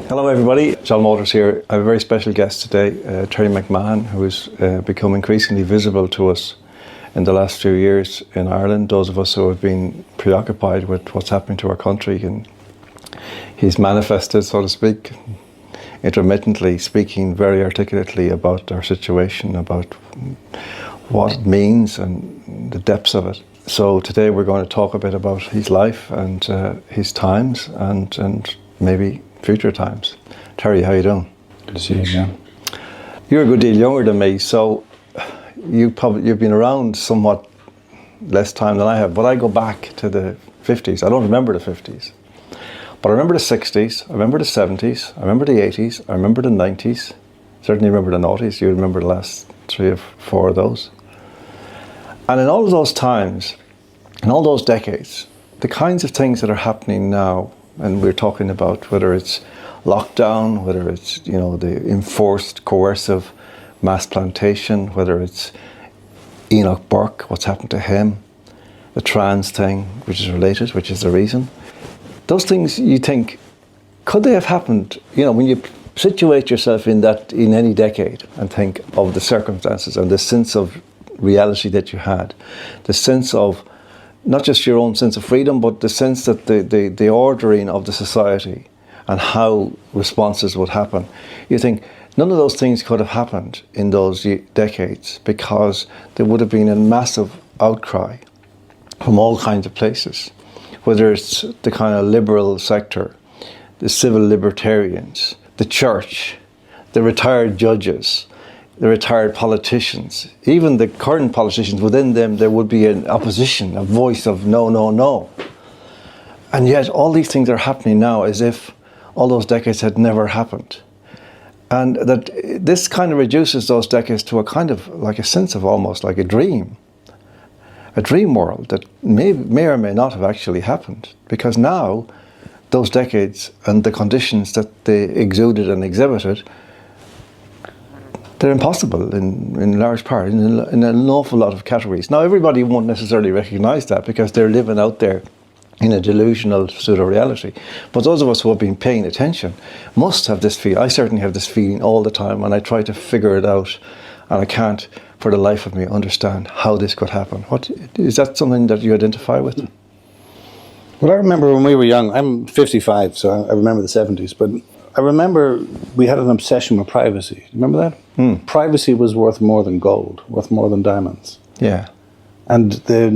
Hello everybody, John Waters here. I have a very special guest today, Terry McMahon, who has become increasingly visible to us in the last few years in Ireland, those of us who have been preoccupied with what's happening to our country. And he's manifested, so to speak, intermittently, speaking very articulately about our situation, about what it means and the depths of it. So today we're going to talk a bit about his life and his times and maybe future times. Terry, how you doing? Good to see you again. You're a good deal younger than me, so you've been around somewhat less time than I have, but I go back to the 50s. I don't remember the 50s, but I remember the 60s, I remember the 70s, I remember the 80s, I remember the 90s, certainly remember the noughties. You remember the last 3 or 4 of those. And in all of those times, in all those decades, the kinds of things that are happening now, and we're talking about whether it's lockdown, whether it's, you know, the enforced coercive mass plantation, whether it's Enoch Burke, what's happened to him, the trans thing, which is related, which is the reason. Those things you think, could they have happened? You know, when you situate yourself in any decade and think of the circumstances and the sense of reality that you had, the sense of not just your own sense of freedom, but the sense that the ordering of the society and how responses would happen. You think none of those things could have happened in those decades because there would have been a massive outcry from all kinds of places, whether it's the kind of liberal sector, the civil libertarians, the church, the retired judges, the retired politicians, even the current politicians. Within them there would be an opposition, a voice of no, no, no. And yet all these things are happening now as if all those decades had never happened. And that this kind of reduces those decades to a kind of like a sense of almost like a dream world that may or may not have actually happened. Because now those decades and the conditions that they exuded and exhibited, they're impossible in large part, in an awful lot of categories. Now, everybody won't necessarily recognize that because they're living out there in a delusional pseudo-reality. But those of us who have been paying attention must have this feeling. I certainly have this feeling all the time, and I try to figure it out, and I can't, for the life of me, understand how this could happen. Is that something that you identify with? Well, I remember when we were young, I'm 55, so I remember the 70s, but I remember we had an obsession with privacy. Remember that? Privacy was worth more than gold, worth more than diamonds. Yeah. And the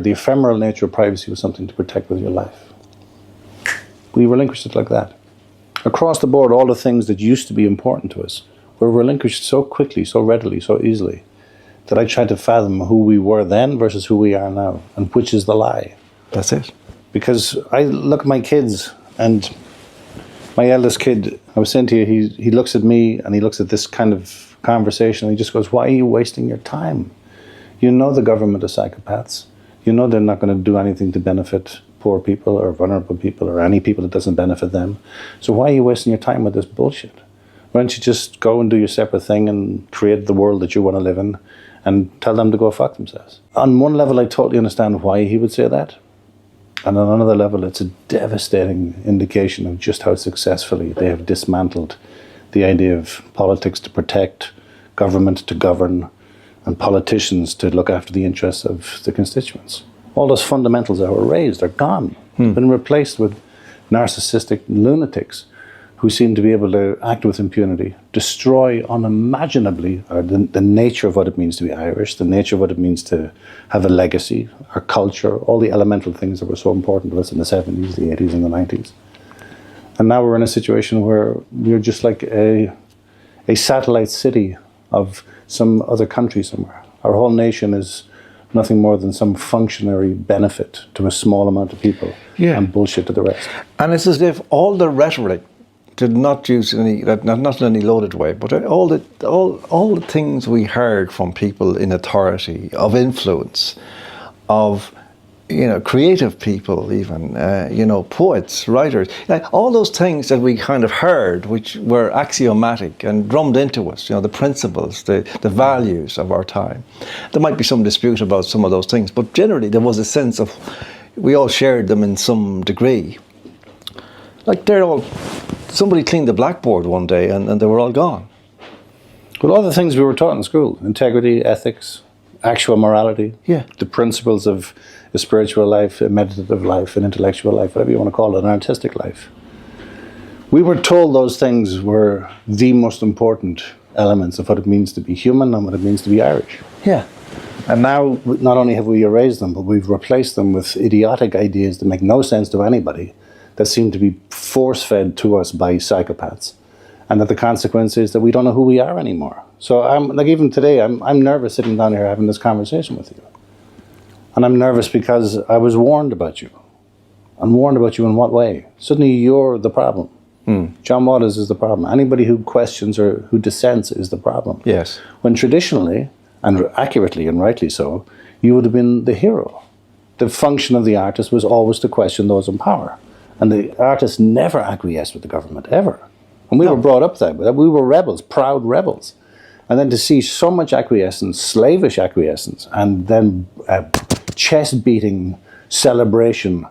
ephemeral nature of privacy was something to protect with your life. We relinquished it like that. Across the board, all the things that used to be important to us were relinquished so quickly, so readily, so easily, that I tried to fathom who we were then versus who we are now, and which is the lie. That's it. Because I look at my kids, and my eldest kid, I was saying to you, he looks at me and he looks at this kind of conversation and he just goes, why are you wasting your time? You know the government are psychopaths. You know they're not going to do anything to benefit poor people or vulnerable people or any people that doesn't benefit them. So why are you wasting your time with this bullshit? Why don't you just go and do your separate thing and create the world that you want to live in and tell them to go fuck themselves? On one level, I totally understand why he would say that. And on another level, it's a devastating indication of just how successfully they have dismantled the idea of politics to protect, government to govern, and politicians to look after the interests of the constituents. All those fundamentals that were raised are gone, been replaced with narcissistic lunatics who seem to be able to act with impunity, destroy unimaginably the nature of what it means to be Irish, the nature of what it means to have a legacy, our culture, all the elemental things that were so important to us in the 70s, the 80s and the 90s. And now we're in a situation where we're just like a satellite city of some other country somewhere. Our whole nation is nothing more than some functionary benefit to a small amount of people and bullshit to the rest. And it's as if all the rhetoric to not use any, not in any loaded way, but all the things we heard from people in authority, of influence, of creative people, even poets, writers, all those things that we kind of heard, which were axiomatic and drummed into us, the principles, the values of our time. There might be some dispute about some of those things, but generally there was a sense of we all shared them in some degree. Like somebody cleaned the blackboard one day and they were all gone. Well, all the things we were taught in school, integrity, ethics, actual morality, the principles of a spiritual life, a meditative life, an intellectual life, whatever you want to call it, an artistic life. We were told those things were the most important elements of what it means to be human and what it means to be Irish. Yeah. And now, not only have we erased them, but we've replaced them with idiotic ideas that make no sense to anybody, that seem to be force-fed to us by psychopaths. And that the consequence is that we don't know who we are anymore. So even today, I'm nervous sitting down here having this conversation with you. And I'm nervous because I was warned about you. I'm warned about you in what way? Suddenly you're the problem. John Waters is the problem. Anybody who questions or who dissents is the problem. Yes. When traditionally, and accurately and rightly so, you would have been the hero. The function of the artist was always to question those in power. And the artist never acquiesced with the government, ever. And we were brought up that way. We were rebels, proud rebels. And then to see so much acquiescence, slavish acquiescence, and then chest-beating celebration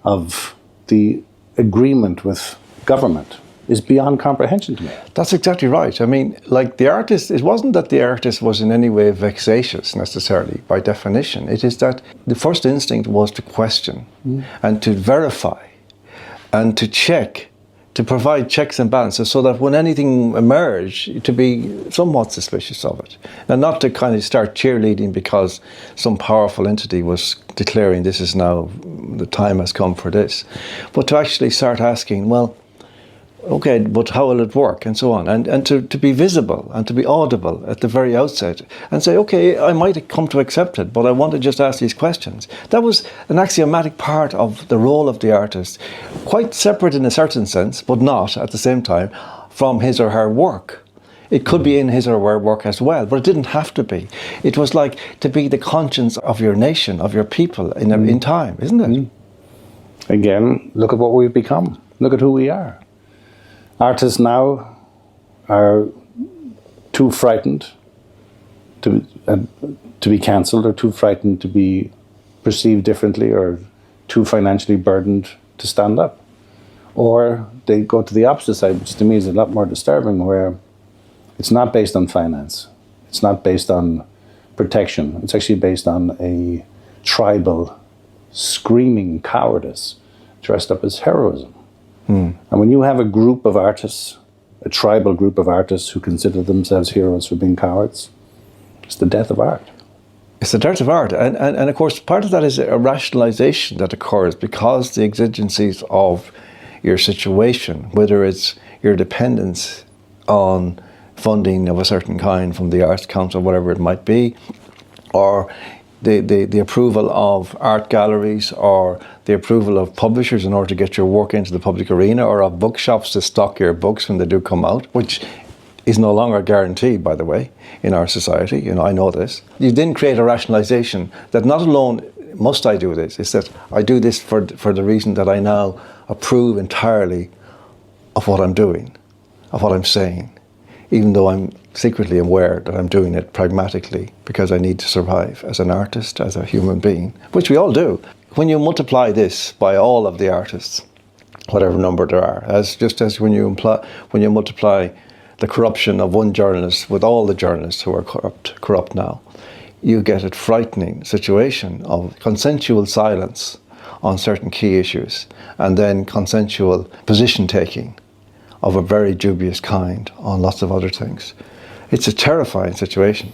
of the agreement with government is beyond comprehension to me. That's exactly right. I mean, like the artist, it wasn't that the artist was in any way vexatious necessarily by definition. It is that the first instinct was to question and to verify and to check, to provide checks and balances so that when anything emerged, to be somewhat suspicious of it. And not to kind of start cheerleading because some powerful entity was declaring this is now, the time has come for this. But to actually start asking, well, okay, but how will it work, and so on, and to be visible and to be audible at the very outset and say, okay, I might have come to accept it, but I want to just ask these questions. That was an axiomatic part of the role of the artist, quite separate in a certain sense, but not at the same time from his or her work. It could be in his or her work as well, but it didn't have to be. It was like to be the conscience of your nation, of your people in time, isn't it? Again, look at what we've become. Look at who we are. Artists now are too frightened to be cancelled, or too frightened to be perceived differently, or too financially burdened to stand up. Or they go to the opposite side, which to me is a lot more disturbing, where it's not based on finance. It's not based on protection. It's actually based on a tribal, screaming cowardice dressed up as heroism. And when you have a group of artists, a tribal group of artists who consider themselves heroes for being cowards, it's the death of art. It's the death of art. And of course, part of that is a rationalization that occurs because the exigencies of your situation, whether it's your dependence on funding of a certain kind from the Arts Council, whatever it might be, or the approval of art galleries, or the approval of publishers in order to get your work into the public arena, or of bookshops to stock your books when they do come out, which is no longer guaranteed, by the way, in our society. I know this. You then create a rationalization that not alone must I do this, it's that I do this for the reason that I now approve entirely of what I'm doing, of what I'm saying, even though I'm secretly aware that I'm doing it pragmatically because I need to survive as an artist, as a human being, which we all do. When you multiply this by all of the artists, whatever number there are, just as when you multiply the corruption of one journalist with all the journalists who are corrupt now, you get a frightening situation of consensual silence on certain key issues, and then consensual position taking of a very dubious kind on lots of other things. It's a terrifying situation.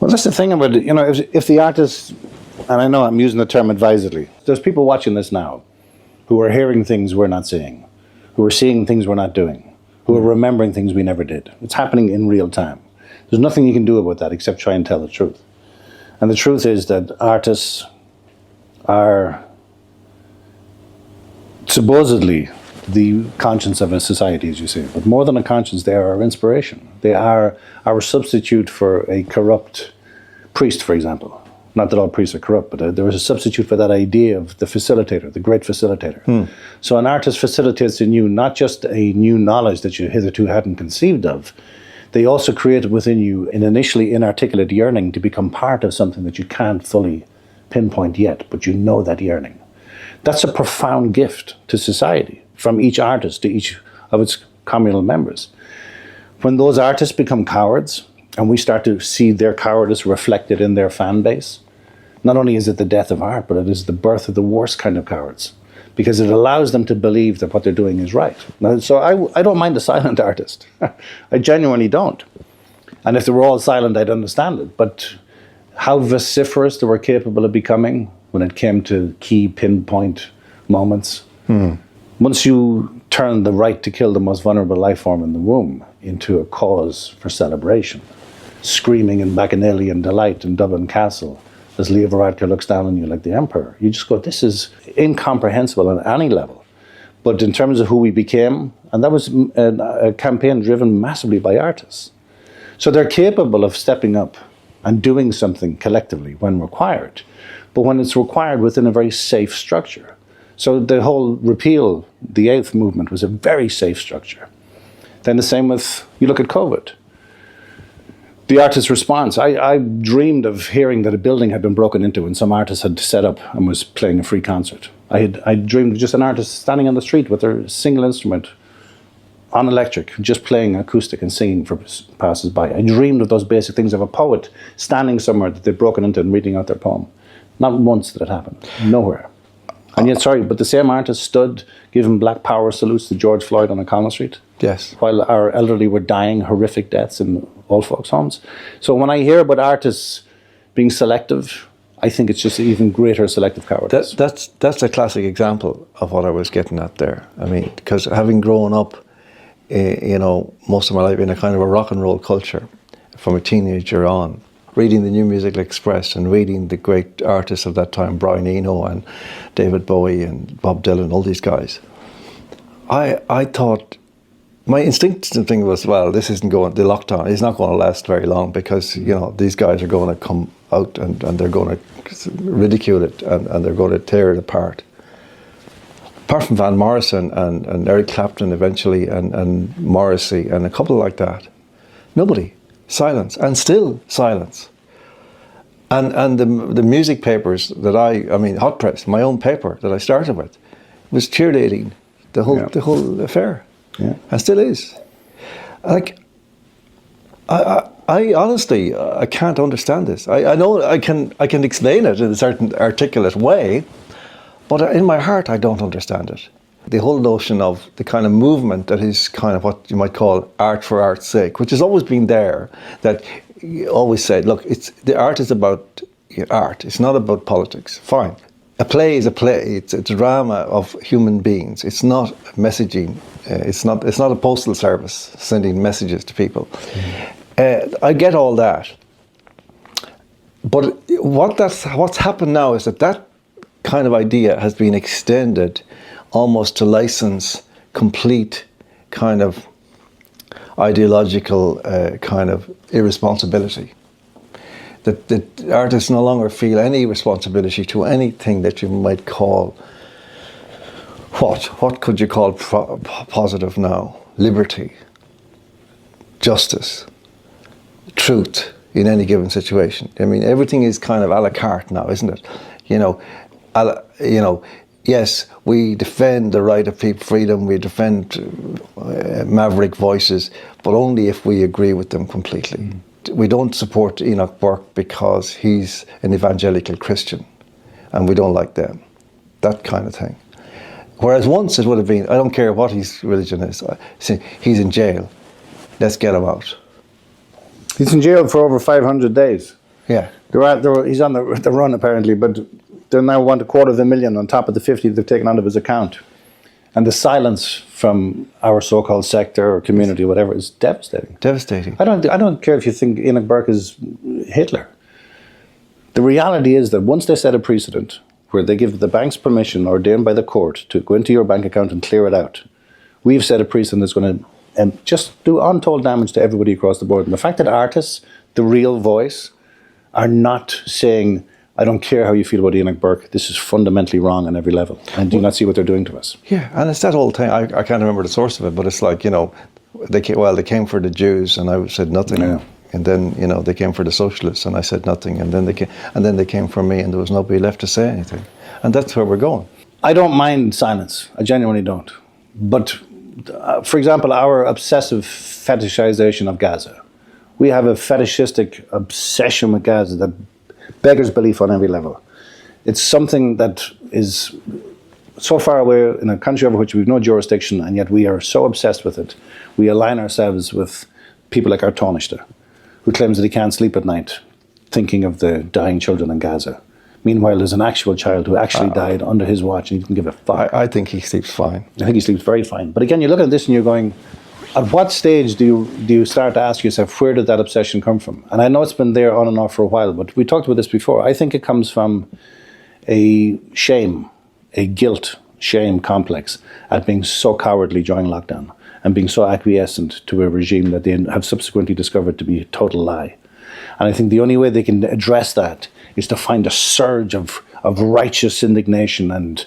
Well, that's the thing about it. If the artist, and I know I'm using the term advisedly, there's people watching this now who are hearing things we're not seeing, who are seeing things we're not doing, who are remembering things we never did. It's happening in real time. There's nothing you can do about that except try and tell the truth. And the truth is that artists are supposedly the conscience of a society, as you say. But more than a conscience, they are our inspiration. They are our substitute for a corrupt priest, for example. Not that all priests are corrupt, but there is a substitute for that idea of the facilitator, the great facilitator. So an artist facilitates in you not just a new knowledge that you hitherto hadn't conceived of, they also create within you an initially inarticulate yearning to become part of something that you can't fully pinpoint yet, but you know that yearning. That's a profound gift to society, from each artist to each of its communal members. When those artists become cowards, and we start to see their cowardice reflected in their fan base, not only is it the death of art, but it is the birth of the worst kind of cowards, because it allows them to believe that what they're doing is right. Now, so I don't mind a silent artist. I genuinely don't. And if they were all silent, I'd understand it. But how vociferous they were capable of becoming when it came to key pinpoint moments. Once you turn the right to kill the most vulnerable life form in the womb into a cause for celebration, screaming in bacchanalian delight in Dublin Castle as Leo Varadkar looks down on you like the emperor, you just go, this is incomprehensible on any level. But in terms of who we became, and that was a campaign driven massively by artists. So they're capable of stepping up and doing something collectively when required, but when it's required within a very safe structure. So the whole repeal, the 8th movement, was a very safe structure. Then the same with, you look at COVID. The artist's response. I dreamed of hearing that a building had been broken into and some artist had set up and was playing a free concert. I dreamed of just an artist standing on the street with their single instrument on electric, just playing acoustic and singing for passers-by. I dreamed of those basic things, of a poet standing somewhere that they'd broken into and reading out their poem. Not once did it happen. Nowhere. And yet, but the same artist stood giving black power salutes to George Floyd on O'Connell Street. Yes. While our elderly were dying horrific deaths in old folks' homes. So when I hear about artists being selective, I think it's just even greater selective cowardice. That's a classic example of what I was getting at there. I mean, because having grown up, most of my life in a kind of a rock and roll culture, from a teenager on, reading the New Musical Express and reading the great artists of that time, Brian Eno and David Bowie and Bob Dylan, all these guys, I thought, my instinctive thing was, well, the lockdown is not going to last very long, because, these guys are going to come out and they're going to ridicule it and they're going to tear it apart. Apart from Van Morrison and Eric Clapton eventually and Morrissey and a couple like that, nobody. Silence, and still silence. And the music papers that I mean, Hot Press, my own paper that I started with, was cheerleading the whole affair. Yeah. And still is. Like, I honestly, I can't understand this. I know I can explain it in a certain articulate way, but in my heart I don't understand it. The whole notion of the kind of movement that is kind of what you might call art for art's sake, which has always been there, that you always said, look, the art is about art, it's not about politics. Fine. A play is a play, it's a drama of human beings. It's not messaging, it's not a postal service sending messages to people. I get all that. But what's happened now is that kind of idea has been extended almost to license complete kind of ideological kind of irresponsibility. That artists no longer feel any responsibility to anything that you might call, what could you call positive now? Liberty, justice, truth in any given situation. I mean, everything is kind of a la carte now, isn't it? Yes, we defend the right of people, freedom, we defend maverick voices, but only if we agree with them completely. We don't support Enoch Burke because he's an evangelical Christian and we don't like them. That kind of thing. Whereas once it would have been, I don't care what his religion is, he's in jail, let's get him out. He's in jail for over 500 days. Yeah. He's on the run apparently, but they now want $250,000 on top of the 50 they've taken out of his account. And the silence from our so-called sector or community, whatever, is devastating. Devastating. I don't care if you think Enoch Burke is Hitler. The reality is that once they set a precedent where they give the banks permission ordained by the court to go into your bank account and clear it out, we've set a precedent that's going to just do untold damage to everybody across the board. And the fact that artists, the real voice, are not saying, I don't care how you feel about Enoch Burke, this is fundamentally wrong on every level. And do you not see what they're doing to us? Yeah, and it's that whole thing. I can't remember the source of it, but it's like, they came for the Jews, and I said nothing. Yeah. And then, they came for the socialists, and I said nothing. And then they came for me, and there was nobody left to say anything. And that's where we're going. I don't mind silence. I genuinely don't. But, for example, our obsessive fetishization of Gaza. We have a fetishistic obsession with Gaza that beggars belief on every level. It's something that is so far away in a country over which we have no jurisdiction, and yet we are so obsessed with it. We align ourselves with people like our Taoiseach, who claims that he can't sleep at night thinking of the dying children in Gaza. Meanwhile, there's an actual child who actually died under his watch, and he didn't give a fuck. I think he sleeps fine. I think he sleeps very fine. But again, you look at this and you're going, at what stage do you start to ask yourself, where did that obsession come from? And I know it's been there on and off for a while, but we talked about this before. I think it comes from a shame, a guilt, shame complex at being so cowardly during lockdown and being so acquiescent to a regime that they have subsequently discovered to be a total lie. And I think the only way they can address that is to find a surge of righteous indignation and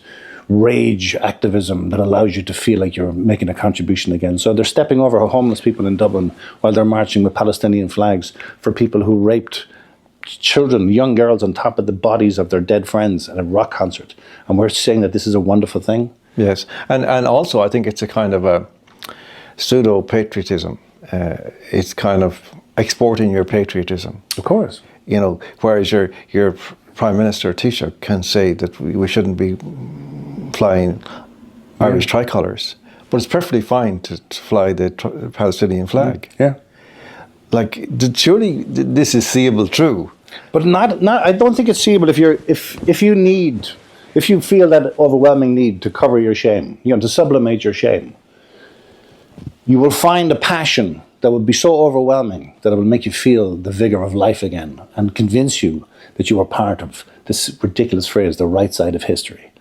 rage activism that allows you to feel like you're making a contribution again. So they're stepping over homeless people in Dublin while they're marching with Palestinian flags for people who raped children, young girls, on top of the bodies of their dead friends at a rock concert. And we're saying that this is a wonderful thing. Yes, and also I think it's a kind of a pseudo-patriotism. It's kind of exporting your patriotism. Of course. Whereas your Prime Minister, Taoiseach, can say that we shouldn't be flying Irish tricolours, but it's perfectly fine to fly the Palestinian flag. Yeah. Like, surely this is seeable true. But not. I don't think it's seeable if you feel that overwhelming need to cover your shame, to sublimate your shame. You will find a passion that will be so overwhelming that it will make you feel the vigor of life again and convince you that you are part of this ridiculous phrase, the right side of history.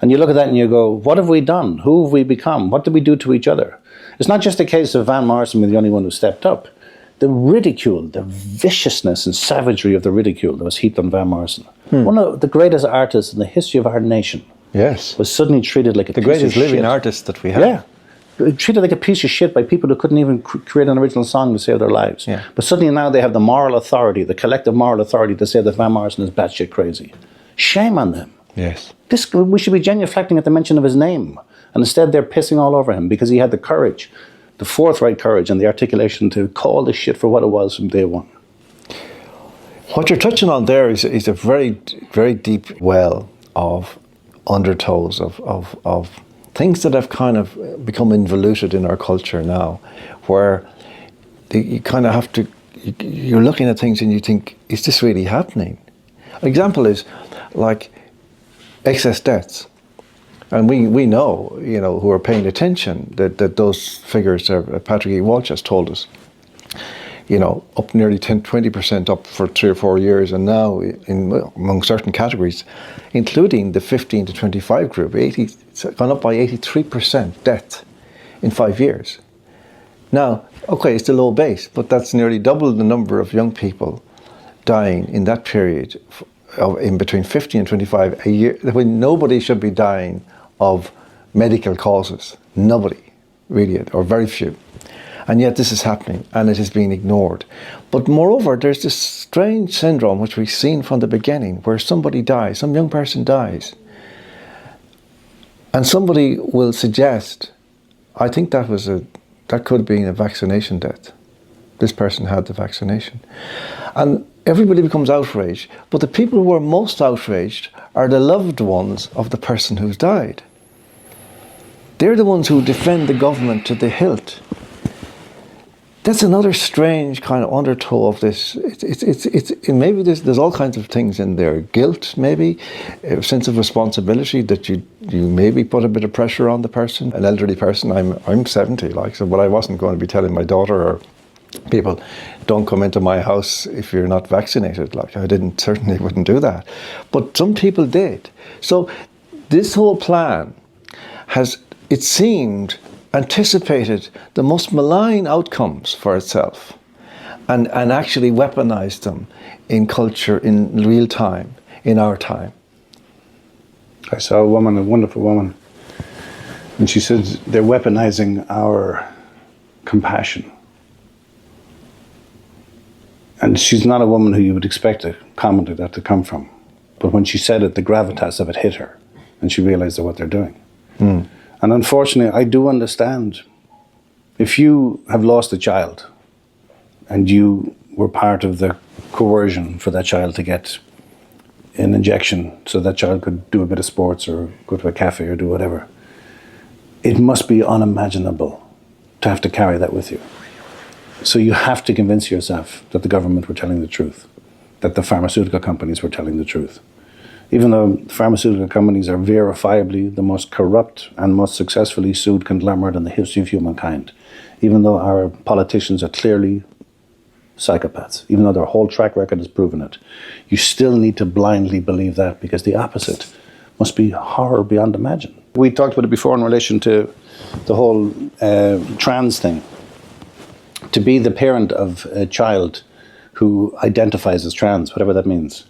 And you look at that and you go, what have we done? Who have we become? What did we do to each other? It's not just a case of Van Morrison being the only one who stepped up. The ridicule, the viciousness and savagery of the ridicule that was heaped on Van Morrison. One of the greatest artists in the history of our nation. Yes. Was suddenly treated like a piece of shit. The greatest living artist that we have. Yeah. Treated like a piece of shit by people who couldn't even create an original song to save their lives. Yeah. But suddenly now they have the moral authority, the collective moral authority to say that Van Morrison is batshit crazy. Shame on them. Yes. We should be genuflecting at the mention of his name. And instead they're pissing all over him because he had the courage, the forthright courage and the articulation to call this shit for what it was from day one. What you're touching on there is a very, very deep well of undertows of things that have kind of become involuted in our culture now, where you kind of have to, you're looking at things and you think, is this really happening? An example is like excess deaths. And we know, who are paying attention, that those figures, Patrick E. Walsh has told us, up nearly 20% up for 3 or 4 years, and now among certain categories, including the 15 to 25 group, it's gone up by 83% death in 5 years. Now, okay, it's a low base, but that's nearly double the number of young people dying in that period, in between 15 and 25 a year, when nobody should be dying of medical causes. Nobody, really, or very few. And yet this is happening, and it is being ignored. But moreover, there's this strange syndrome which we've seen from the beginning, where somebody dies, some young person dies, and somebody will suggest, I think that could have been a vaccination death. This person had the vaccination. And everybody becomes outraged, but the people who are most outraged are the loved ones of the person who's died. They're the ones who defend the government to the hilt. That's another strange kind of undertow of this. Maybe there's all kinds of things in there. Guilt, maybe, a sense of responsibility that you maybe put a bit of pressure on the person. An elderly person, I'm 70, but I wasn't going to be telling my daughter or people, don't come into my house if you're not vaccinated. Certainly wouldn't do that. But some people did. So this whole plan it seemed anticipated the most malign outcomes for itself and actually weaponized them in culture in real time, in our time. I saw a woman, a wonderful woman, and she said they're weaponizing our compassion. And she's not a woman who you would expect a comment like that to come from. But when she said it, the gravitas of it hit her, and she realized what they're doing. Mm. And unfortunately, I do understand. If you have lost a child, and you were part of the coercion for that child to get an injection so that child could do a bit of sports or go to a cafe or do whatever, it must be unimaginable to have to carry that with you. So you have to convince yourself that the government were telling the truth, that the pharmaceutical companies were telling the truth. Even though pharmaceutical companies are verifiably the most corrupt and most successfully sued conglomerate in the history of humankind, even though our politicians are clearly psychopaths, even though their whole track record has proven it, you still need to blindly believe that, because the opposite must be horror beyond imagine. We talked about it before in relation to the whole trans thing. To be the parent of a child who identifies as trans, whatever that means,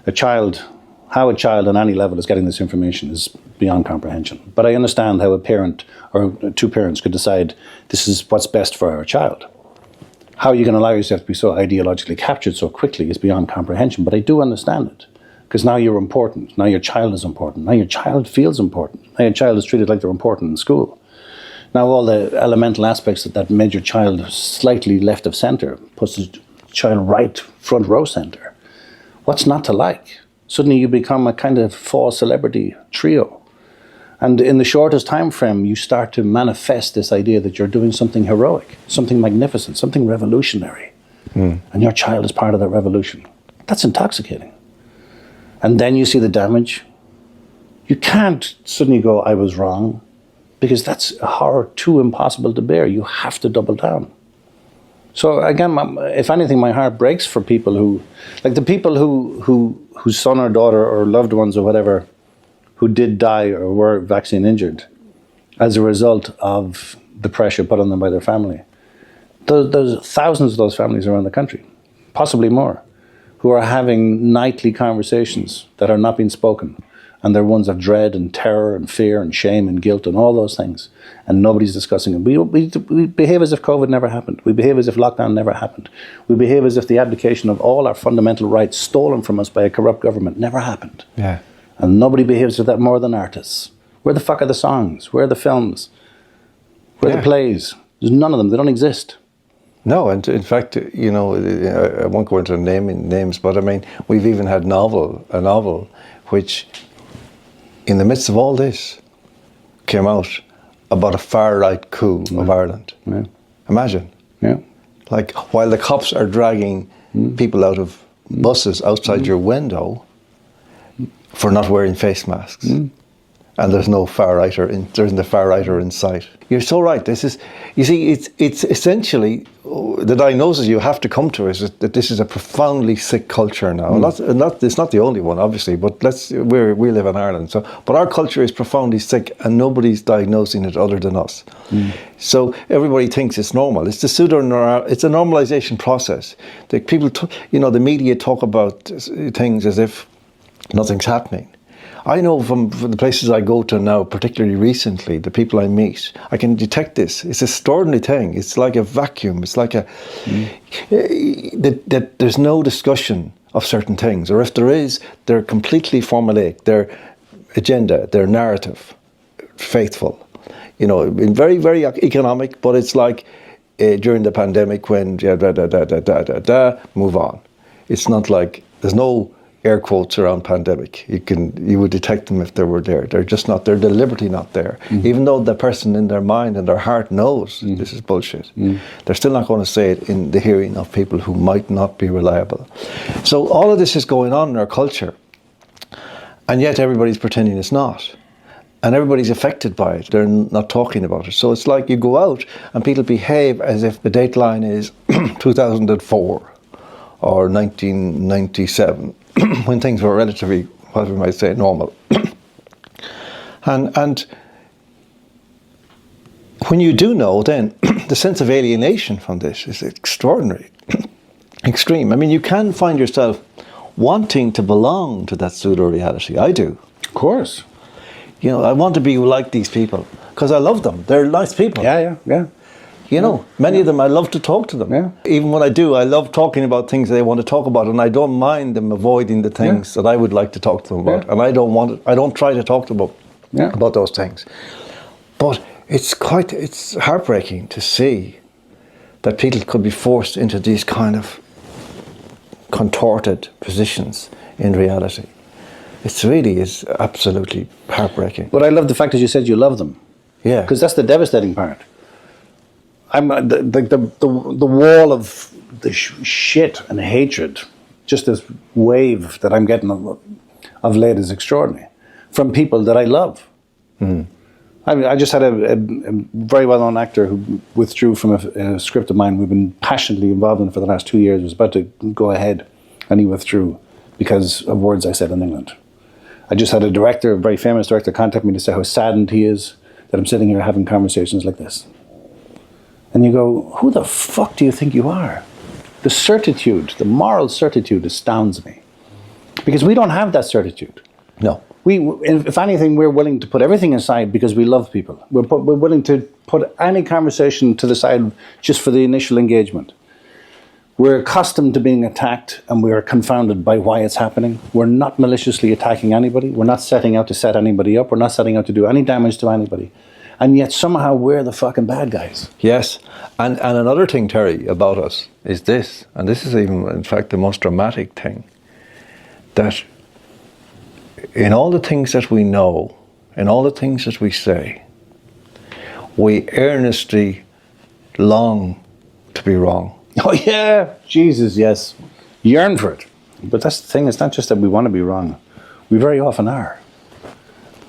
how a child on any level is getting this information is beyond comprehension. But I understand how a parent or two parents could decide this is what's best for our child. How you can allow yourself to be so ideologically captured so quickly is beyond comprehension, but I do understand it. Because now you're important, now your child is important, now your child feels important, now your child is treated like they're important in school. Now all the elemental aspects that made your child slightly left of centre puts the child right front row centre. What's not to like? Suddenly you become a kind of false celebrity trio. And in the shortest time frame, you start to manifest this idea that you're doing something heroic, something magnificent, something revolutionary. And your child is part of that revolution. That's intoxicating. And then you see the damage. You can't suddenly go, I was wrong, because that's a horror too impossible to bear. You have to double down. So again, if anything, my heart breaks for people who, like the people whose son or daughter or loved ones or whatever, who did die or were vaccine injured as a result of the pressure put on them by their family. There's thousands of those families around the country, possibly more, who are having nightly conversations that are not being spoken. And they're ones of dread and terror and fear and shame and guilt and all those things. And nobody's discussing them. We behave as if COVID never happened. We behave as if lockdown never happened. We behave as if the abdication of all our fundamental rights stolen from us by a corrupt government never happened. Yeah. And nobody behaves with that more than artists. Where the fuck are the songs? Where are the films? Where are the plays? There's none of them. They don't exist. No, and in fact, you know, I won't go into naming names, but I mean, we've even had a novel which, in the midst of all this, came out about a far-right coup of Ireland. Yeah. Imagine. Yeah. Like, while the cops are dragging people out of buses outside your window for not wearing face masks. And there's no far-righter there isn't a far-righter in sight. You're so right. This is, you see, it's essentially, the diagnosis you have to come to is that this is a profoundly sick culture now. It's not the only one, obviously, but we live in Ireland. So, but our culture is profoundly sick, and nobody's diagnosing it other than us. So everybody thinks it's normal. It's it's a normalization process. The people, the media talk about things as if nothing's happening. I know from the places I go to now, particularly recently, the people I meet, I can detect this. It's an extraordinary thing. It's like a vacuum. It's like that there's no discussion of certain things, or if there is, they're completely formulaic. Their agenda, their narrative, faithful. Been very, very economic, but it's like during the pandemic when move on. It's not like there's no air quotes around pandemic. You would detect them if they were there. They're just not. They're deliberately not there. Even though the person in their mind and their heart knows this is bullshit, they're still not going to say it in the hearing of people who might not be reliable. So all of this is going on in our culture, and yet everybody's pretending it's not. And everybody's affected by it. They're not talking about it. So it's like you go out and people behave as if the dateline is 2004 or 1997. When things were relatively, what we might say, normal. And when you do know, then the sense of alienation from this is extraordinary, extreme. I mean, you can find yourself wanting to belong to that pseudo-reality. I do. Of course. You know, I want to be like these people because I love them. They're nice people. Yeah. You know, many of them, I love to talk to them. Yeah. Even when I do, I love talking about things they want to talk about, and I don't mind them avoiding the things that I would like to talk to them about. And I don't try to talk to them about those things. But it's heartbreaking to see that people could be forced into these kind of contorted positions in reality. It really is absolutely heartbreaking. But I love the fact that you said you love them. Yeah. Because that's the devastating part. I'm the wall of the shit and hatred, just this wave that I'm getting of late is extraordinary from people that I love. Mm. I just had a very well-known actor who withdrew from a script of mine we've been passionately involved in for the last 2 years. It was about to go ahead, and he withdrew because of words I said in England. I just had a director, a very famous director, contact me to say how saddened he is that I'm sitting here having conversations like this. And you go, who the fuck do you think you are? The certitude, the moral certitude astounds me. Because we don't have that certitude. No. If anything, we're willing to put everything aside because we love people. We're willing to put any conversation to the side just for the initial engagement. We're accustomed to being attacked and we're confounded by why it's happening. We're not maliciously attacking anybody. We're not setting out to set anybody up. We're not setting out to do any damage to anybody. And yet somehow we're the fucking bad guys. Yes. And another thing, Terry, about us is this, and this is even, in fact, the most dramatic thing, that in all the things that we know, in all the things that we say, we earnestly long to be wrong. Oh yeah, Jesus, yes. Yearn for it. But that's the thing, it's not just that we want to be wrong. We very often are.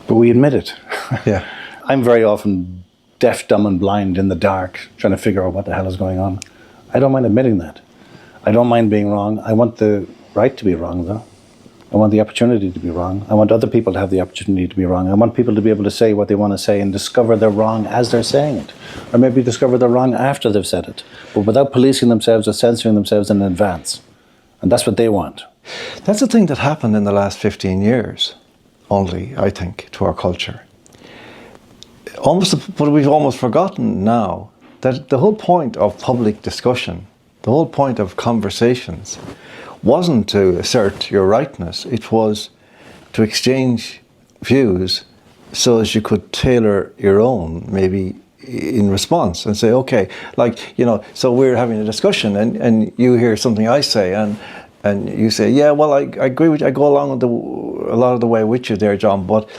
But we admit it. Yeah. I'm very often deaf, dumb and blind in the dark, trying to figure out what the hell is going on. I don't mind admitting that. I don't mind being wrong. I want the right to be wrong, though. I want the opportunity to be wrong. I want other people to have the opportunity to be wrong. I want people to be able to say what they want to say and discover they're wrong as they're saying it. Or maybe discover they're wrong after they've said it, but without policing themselves or censoring themselves in advance. And that's what they want. That's the thing that happened in the last 15 years, only, I think, to our culture. But we've almost forgotten now that the whole point of public discussion, the whole point of conversations, wasn't to assert your rightness. It was to exchange views so as you could tailor your own, maybe in response, and say, okay, like, you know, so we're having a discussion and you hear something I say and you say, yeah, well, I agree with you. I go along with a lot of the way with you there, John, but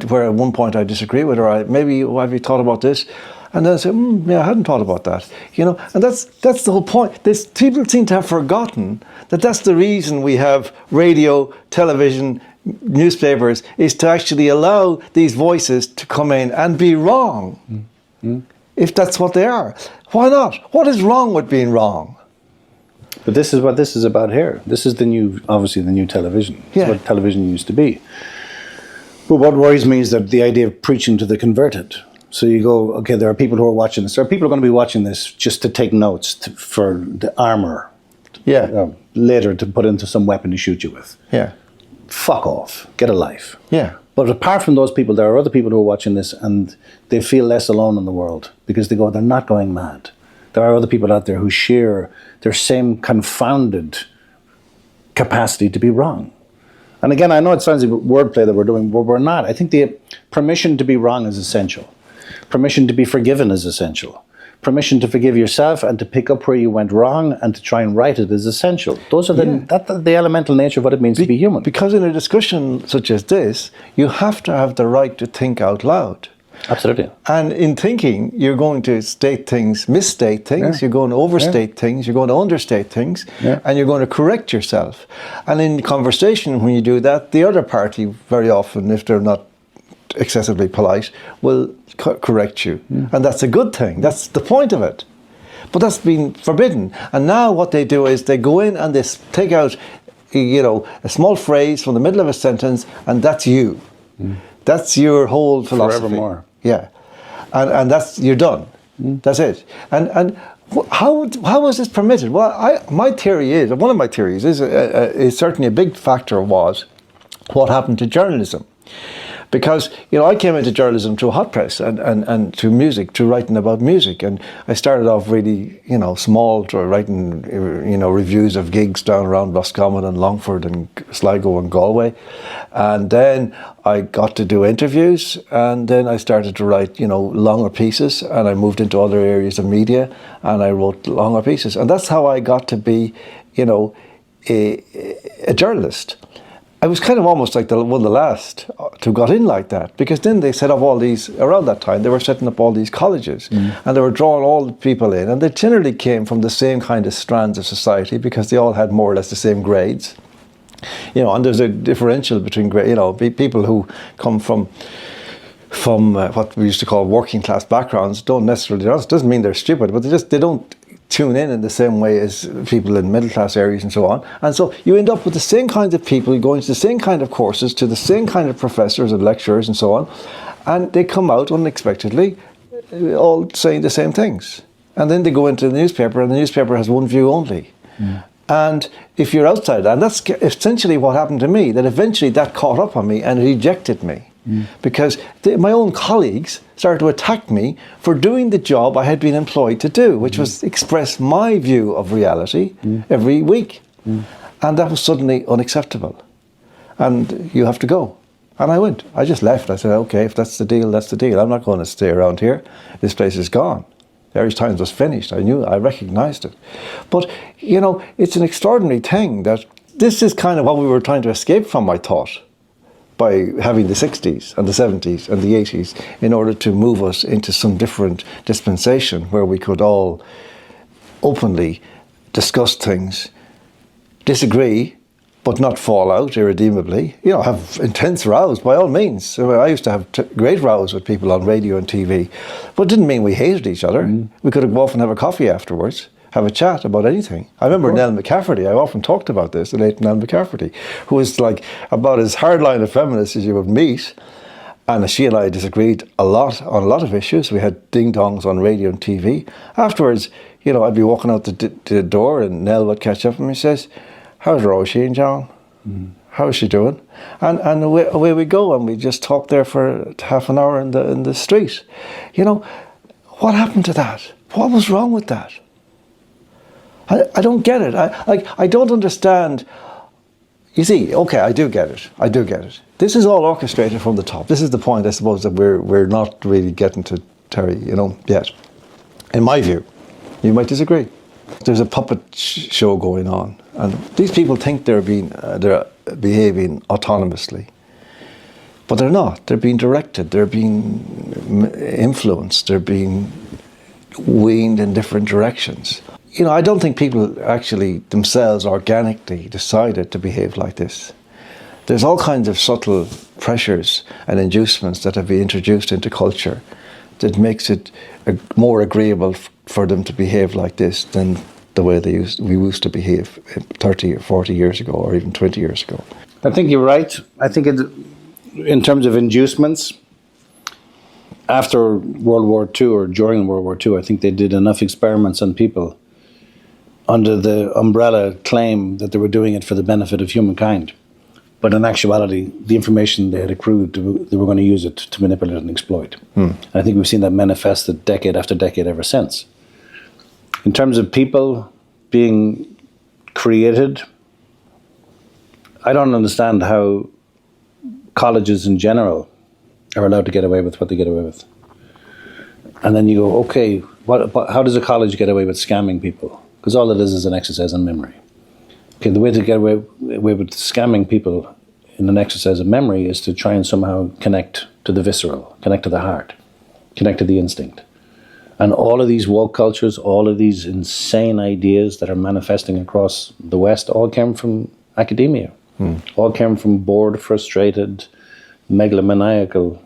where at one point I disagree with her, maybe have you thought about this? And then I say, yeah, I hadn't thought about that. You know, and that's the whole point. People seem to have forgotten that that's the reason we have radio, television, newspapers, is to actually allow these voices to come in and be wrong. Mm-hmm. If that's what they are. Why not? What is wrong with being wrong? But this is what this is about here. This is obviously the new television. It's what television used to be. But what worries me is that the idea of preaching to the converted. So you go, okay, there are people who are watching this. There are people who are going to be watching this just to take notes for the armor. Yeah. Later to put into some weapon to shoot you with. Yeah. Fuck off. Get a life. Yeah. But apart from those people, there are other people who are watching this and they feel less alone in the world because they go, they're not going mad. There are other people out there who share their same confounded capacity to be wrong. And again, I know it sounds like wordplay that we're doing, but we're not. I think the permission to be wrong is essential. Permission to be forgiven is essential. Permission to forgive yourself and to pick up where you went wrong and to try and right it is essential. Those are the elemental nature of what it means to be human. Because in a discussion such as this, you have to have the right to think out loud. Absolutely. And in thinking, you're going to state things, misstate things, you're going to overstate things, you're going to understate things, and you're going to correct yourself. And in conversation, when you do that, the other party, very often, if they're not excessively polite, will correct you. And that's a good thing. That's the point of it. But that's been forbidden. And now what they do is they go in and they take out, you know, a small phrase from the middle of a sentence, and that's you. That's your whole philosophy. Forevermore. Yeah. and that's, you're done. That's it. And how was this permitted? Well, my theory is, one of my theories is certainly a big factor was what happened to journalism. Because, you know, I came into journalism through hot press and through music, through writing about music. And I started off really, you know, small, writing, you know, reviews of gigs down around Roscommon and Longford and Sligo and Galway. And then I got to do interviews, and then I started to write, you know, longer pieces, and I moved into other areas of media and I wrote longer pieces. And that's how I got to be, you know, a journalist. I was kind of almost like one of the last to got in like that, because then they set up all these, around that time, they were setting up all these colleges, and they were drawing all the people in, and they generally came from the same kind of strands of society, because they all had more or less the same grades. You know, and there's a differential between, you know, people who come from what we used to call working class backgrounds don't necessarily, it doesn't mean they're stupid, but they don't tune in the same way as people in middle class areas and so on. And so you end up with the same kinds of people going to the same kind of courses, to the same kind of professors and lecturers and so on, and they come out unexpectedly all saying the same things. And then they go into the newspaper, and the newspaper has one view only. And if you're outside, and that's essentially what happened to me, that eventually that caught up on me and it ejected me. Because my own colleagues started to attack me for doing the job I had been employed to do, which was express my view of reality every week. And that was suddenly unacceptable. And you have to go. And I went. I just left. I said, okay, if that's the deal, that's the deal. I'm not going to stay around here. This place is gone. The Irish Times was finished. I recognized it. But, you know, it's an extraordinary thing that this is kind of what we were trying to escape from, I thought, by having the 60s and the 70s and the 80s in order to move us into some different dispensation where we could all openly discuss things, disagree, but not fall out irredeemably. You know, have intense rows, by all means. I used to have great rows with people on radio and TV, but it didn't mean we hated each other. We could go off and have a coffee afterwards, have a chat about anything. I remember Nell McCafferty, I often talked about this, the late Nell McCafferty, who was like about as hardline a feminist as you would meet. And she and I disagreed a lot on a lot of issues. We had ding-dongs on radio and TV. Afterwards, you know, I'd be walking out the door and Nell would catch up with me and says, how's Roisin, John? How is she doing? And away we go, and we just talk there for half an hour in the street. You know, what happened to that? What was wrong with that? I don't get it. I don't understand. You see, okay, I do get it. This is all orchestrated from the top. This is the point, I suppose, that we're not really getting to, Terry, you know, yet. In my view, you might disagree. There's a puppet show going on, and these people think they're behaving autonomously, but they're not. They're being directed. They're being influenced. They're being weaned in different directions. You know, I don't think people actually themselves organically decided to behave like this. There's all kinds of subtle pressures and inducements that have been introduced into culture that makes it more agreeable for them to behave like this than the way we used to behave 30 or 40 years ago, or even 20 years ago. I think you're right. I think in terms of inducements, after World War II or during World War II, I think they did enough experiments on people under the umbrella claim that they were doing it for the benefit of humankind. But in actuality, the information they had accrued, they were going to use it to manipulate and exploit. And I think we've seen that manifested decade after decade ever since. In terms of people being created, I don't understand how colleges in general are allowed to get away with what they get away with. And then you go, okay, how does a college get away with scamming people? Because all it is an exercise in memory. Okay, the way to get away with scamming people in an exercise of memory is to try and somehow connect to the visceral, connect to the heart, connect to the instinct. And all of these woke cultures, all of these insane ideas that are manifesting across the West all came from academia. All came from bored, frustrated, megalomaniacal,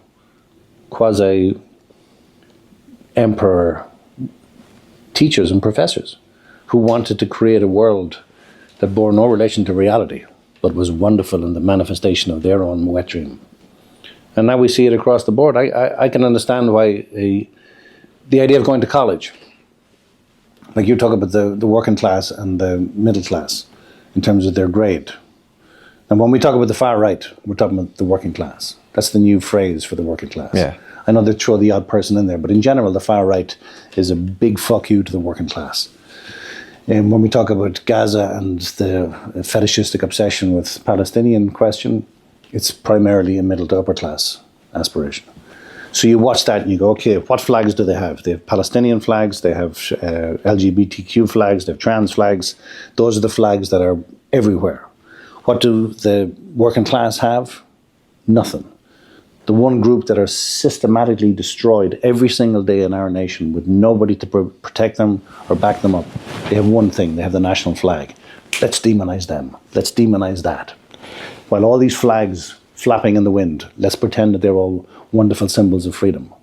quasi-emperor teachers and professors who wanted to create a world that bore no relation to reality, but was wonderful in the manifestation of their own wet dream. And now we see it across the board. I can understand why the idea of going to college. Like you talk about the working class and the middle class in terms of their grade. And when we talk about the far right, we're talking about the working class. That's the new phrase for the working class. Yeah. I know they throw the odd person in there, but in general, the far right is a big fuck you to the working class. And when we talk about Gaza and the fetishistic obsession with Palestinian question, it's primarily a middle to upper class aspiration. So you watch that and you go, okay, what flags do they have? They have Palestinian flags, they have LGBTQ flags, they have trans flags. Those are the flags that are everywhere. What do the working class have? Nothing. The one group that are systematically destroyed every single day in our nation with nobody to protect them or back them up, they have one thing, they have the national flag. Let's demonize them. Let's demonize that. While all these flags flapping in the wind, let's pretend that they're all wonderful symbols of freedom.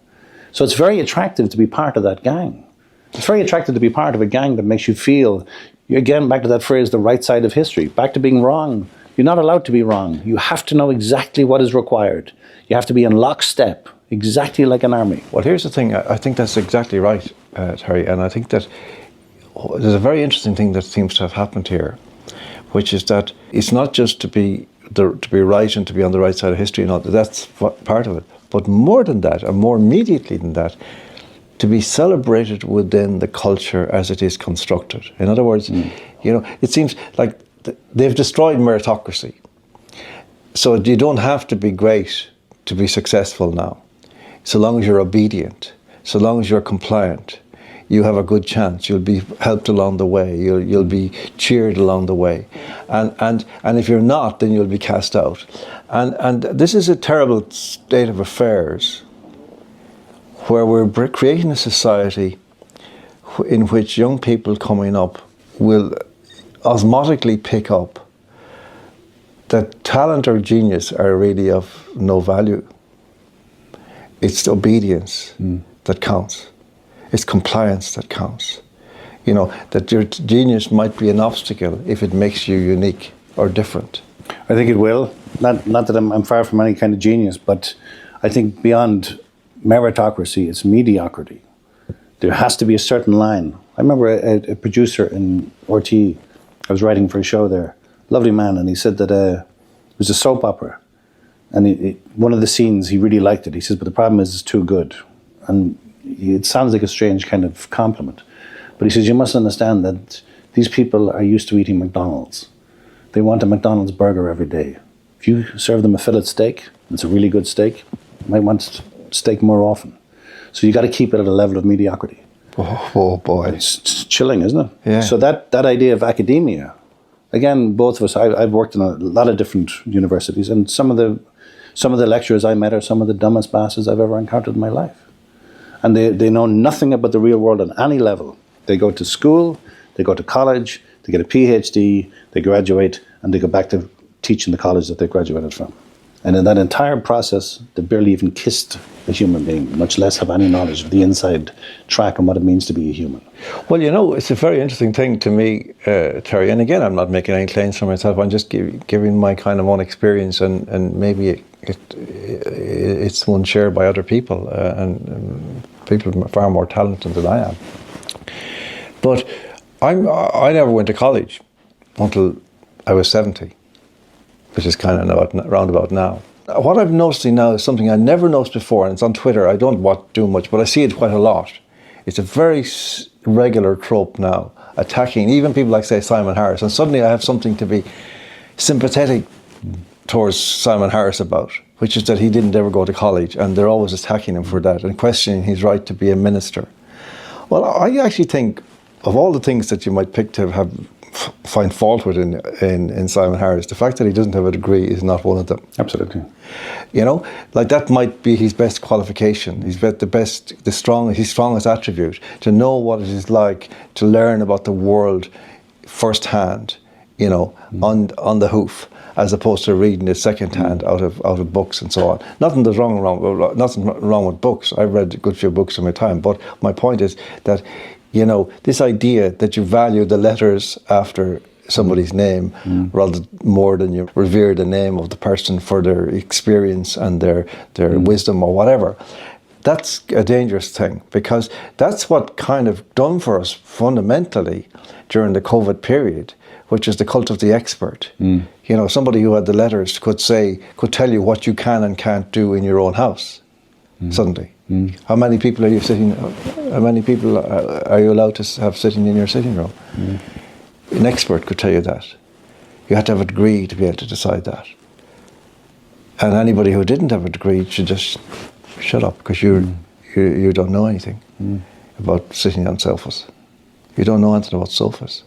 So it's very attractive to be part of that gang. It's very attractive to be part of a gang that makes you feel, again, back to that phrase, the right side of history, back to being wrong. You're not allowed to be wrong. You have to know exactly what is required. You have to be in lockstep, exactly like an army. Well, here's the thing. I think that's exactly right, Terry. And I think that there's a very interesting thing that seems to have happened here, which is that it's not just to be right and to be on the right side of history and all that. That's part of it. But more than that, and more immediately than that, to be celebrated within the culture as it is constructed. In other words, it seems like they've destroyed meritocracy. So you don't have to be great to be successful now. So long as you're obedient, so long as you're compliant, you have a good chance. You'll be helped along the way. You'll be cheered along the way. And if you're not, then you'll be cast out. And this is a terrible state of affairs where we're creating a society in which young people coming up will osmotically pick up that talent or genius are really of no value. It's obedience that counts. It's compliance that counts. That your genius might be an obstacle if it makes you unique or different. I think it will. Not that I'm far from any kind of genius, but I think beyond meritocracy, it's mediocrity. There has to be a certain line. I remember a producer in RTE, I was writing for a show there, lovely man, and he said that it was a soap opera. And one of the scenes, he really liked it. He says, but the problem is it's too good. And it sounds like a strange kind of compliment. But he says, you must understand that these people are used to eating McDonald's. They want a McDonald's burger every day. If you serve them a fillet steak, it's a really good steak, you might want steak more often. So you got to keep it at a level of mediocrity. Oh boy. It's chilling, isn't it? Yeah. So that idea of academia, again, both of us, I've worked in a lot of different universities, and some of the lecturers I met are some of the dumbest bastards I've ever encountered in my life. And they know nothing about the real world on any level. They go to school, they go to college, they get a PhD, they graduate, and they go back to teach in the college that they graduated from. And in that entire process, they barely even kissed a human being, much less have any knowledge of the inside track and what it means to be a human. Well, it's a very interesting thing to me, Terry, and again, I'm not making any claims for myself, I'm just giving my kind of own experience, and maybe it's one shared by other people, and people far more talented than I am. But I never went to college until I was 70, which is kind of roundabout now. What I'm noticing now is something I never noticed before, and it's on Twitter. I don't do much, but I see it quite a lot. It's a very regular trope now, attacking even people like, say, Simon Harris. And suddenly I have something to be sympathetic towards Simon Harris about, which is that he didn't ever go to college, and they're always attacking him for that and questioning his right to be a minister. Well, I actually think of all the things that you might pick to find fault with in Simon Harris, the fact that he doesn't have a degree is not one of them. Absolutely. Like that might be his best qualification, his strongest attribute, to know what it is like to learn about the world firsthand, on the hoof, as opposed to reading it secondhand out of books and so on. Nothing wrong with books. I've read a good few books in my time, but my point is that this idea that you value the letters after somebody's name rather more than you revere the name of the person for their experience and their wisdom or whatever, That's a dangerous thing, because that's what kind of done for us fundamentally during the COVID period, which is the cult of the expert. You know, somebody who had the letters could tell you what you can and can't do in your own house suddenly. How many people are you allowed to have sitting in your sitting room? An expert could tell you that. You had to have a degree to be able to decide that. And anybody who didn't have a degree should just shut up, because you don't know anything about sitting on sofas. You don't know anything about sofas.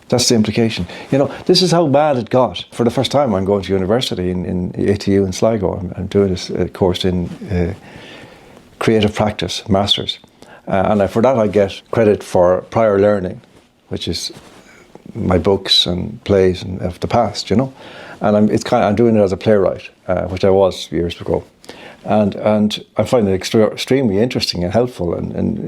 That's the implication. You know, this is how bad it got. For the first time, I'm going to university in ATU in Sligo. I'm doing this course in creative practice, masters. And for that I get credit for prior learning, which is my books and plays of the past, you know. And I'm doing it as a playwright, which I was years ago. And I find it extremely interesting and helpful, and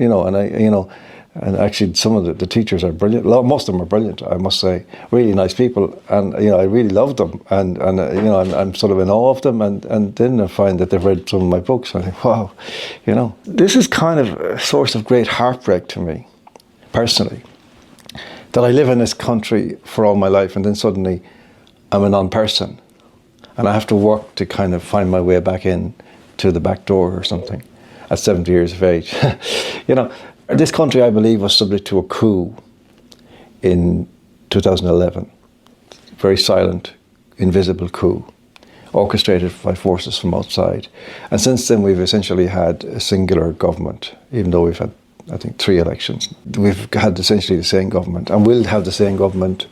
actually some of the teachers are brilliant. Most of them are brilliant, I must say. Really nice people, and I really love them, and I'm sort of in awe of them. And then I find that they've read some of my books, and I think, wow, this is kind of a source of great heartbreak to me, personally, that I live in this country for all my life, and then suddenly I'm a non-person, and I have to work to kind of find my way back in to the back door or something at 70 years of age. This country, I believe, was subject to a coup in 2011. Very silent, invisible coup, orchestrated by forces from outside. And since then, we've essentially had a singular government, even though we've had, I think, 3 elections. We've had essentially the same government, and we'll have the same government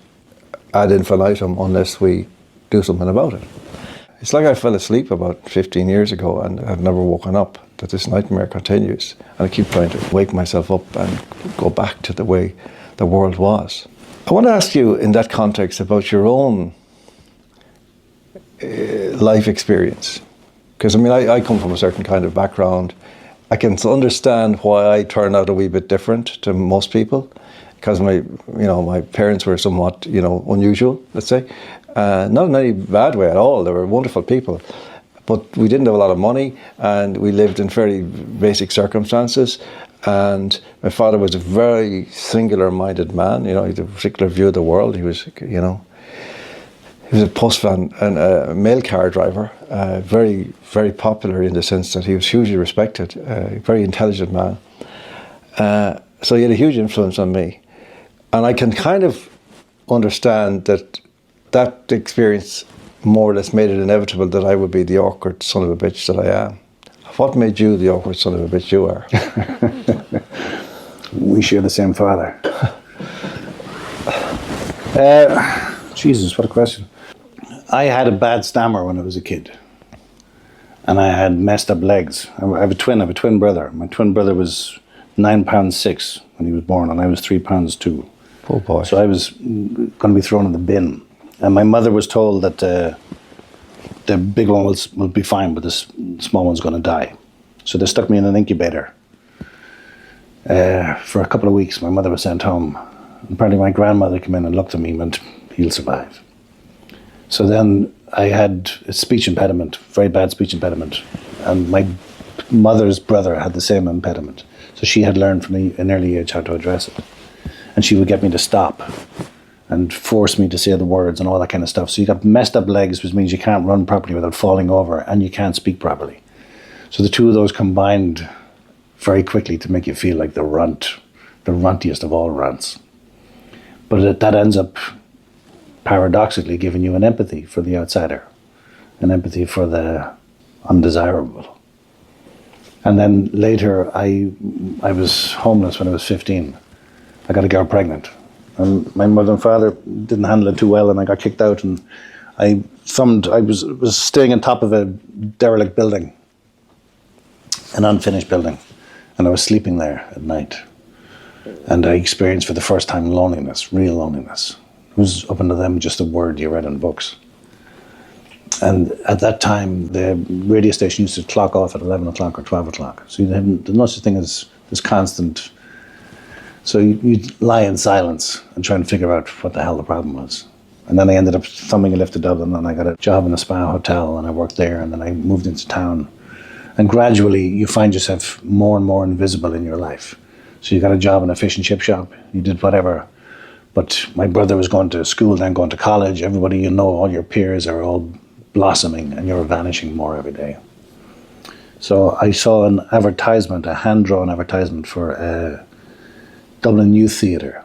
ad infinitum unless we do something about it. It's like I fell asleep about 15 years ago and have never woken up, that this nightmare continues. And I keep trying to wake myself up and go back to the way the world was. I want to ask you in that context about your own life experience. Because I come from a certain kind of background. I can understand why I turn out a wee bit different to most people, because my parents were somewhat, unusual, let's say. Not in any bad way at all. They were wonderful people. But we didn't have a lot of money, and we lived in very basic circumstances. And my father was a very singular-minded man. He had a particular view of the world. He was a post van and a mail car driver, very, very popular in the sense that he was hugely respected, a very intelligent man. So he had a huge influence on me. And I can kind of understand that experience more or less made it inevitable that I would be the awkward son of a bitch that I am. What made you the awkward son of a bitch you are? We share the same father. Jesus, what a question. I had a bad stammer when I was a kid. And I had messed up legs. I have a twin brother. My twin brother was 9 pounds 6 when he was born, and I was 3 pounds 2. Oh boy. So I was going to be thrown in the bin. And my mother was told that the big one will be fine, but the small one's going to die. So they stuck me in an incubator for a couple of weeks. My mother was sent home. Apparently my grandmother came in and looked at me and went, "He'll survive." So then I had a speech impediment, very bad speech impediment. And my mother's brother had the same impediment. So she had learned from an early age how to address it. And she would get me to stop and force me to say the words and all that kind of stuff. So you got messed up legs, which means you can't run properly without falling over, and you can't speak properly. So the two of those combined very quickly to make you feel like the runtiest of all runts. But that ends up paradoxically giving you an empathy for the outsider, an empathy for the undesirable. And then later, I was homeless when I was 15. I got a girl pregnant. And my mother and father didn't handle it too well, and I got kicked out. And I was staying on top of a derelict building, an unfinished building, and I was sleeping there at night. And I experienced for the first time loneliness, real loneliness. It was up unto them just a word you read in books. And at that time, the radio station used to clock off at 11 o'clock or 12 o'clock. So there's no such thing as this constant. So you'd lie in silence and try and figure out what the hell the problem was. And then I ended up thumbing a lift to Dublin, and I got a job in a spa hotel, and I worked there, and then I moved into town. And gradually you find yourself more and more invisible in your life. So you got a job in a fish and chip shop, you did whatever. But my brother was going to school, then going to college. Everybody you know, all your peers are all blossoming and you're vanishing more every day. So I saw an advertisement, a hand-drawn advertisement for a Dublin Youth Theatre.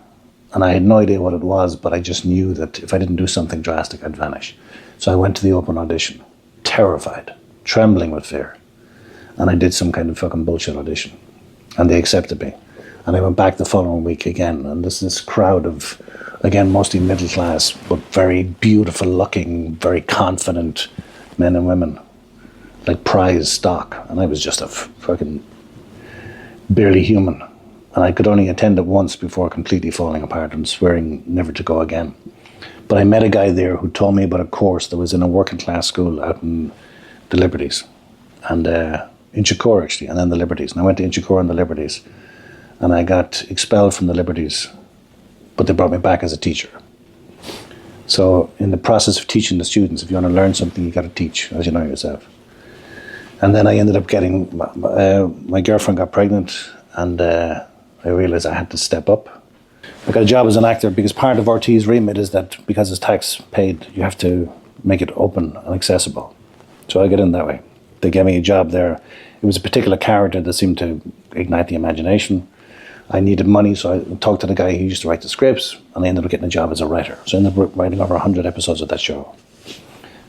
And I had no idea what it was, but I just knew that if I didn't do something drastic, I'd vanish. So I went to the open audition, terrified, trembling with fear. And I did some kind of fucking bullshit audition. And they accepted me. And I went back the following week again. And there's this crowd of, again, mostly middle class, but very beautiful looking, very confident men and women. Like prize stock. And I was just a fucking barely human. And I could only attend it once before completely falling apart and swearing never to go again. But I met a guy there who told me about a course that was in a working class school out in the Liberties. And in Chicor, actually, and then the Liberties. And I went to Inchicore and the Liberties. And I got expelled from the Liberties, but they brought me back as a teacher. So in the process of teaching the students, if you want to learn something, you got to teach, as you know yourself. And then I ended up getting, my girlfriend got pregnant, and I realized I had to step up. I got a job as an actor because part of RT's remit is that because it's tax paid, you have to make it open and accessible. So I got in that way. They gave me a job there. It was a particular character that seemed to ignite the imagination. I needed money, so I talked to the guy who used to write the scripts, and I ended up getting a job as a writer. So I ended up writing over 100 episodes of that show.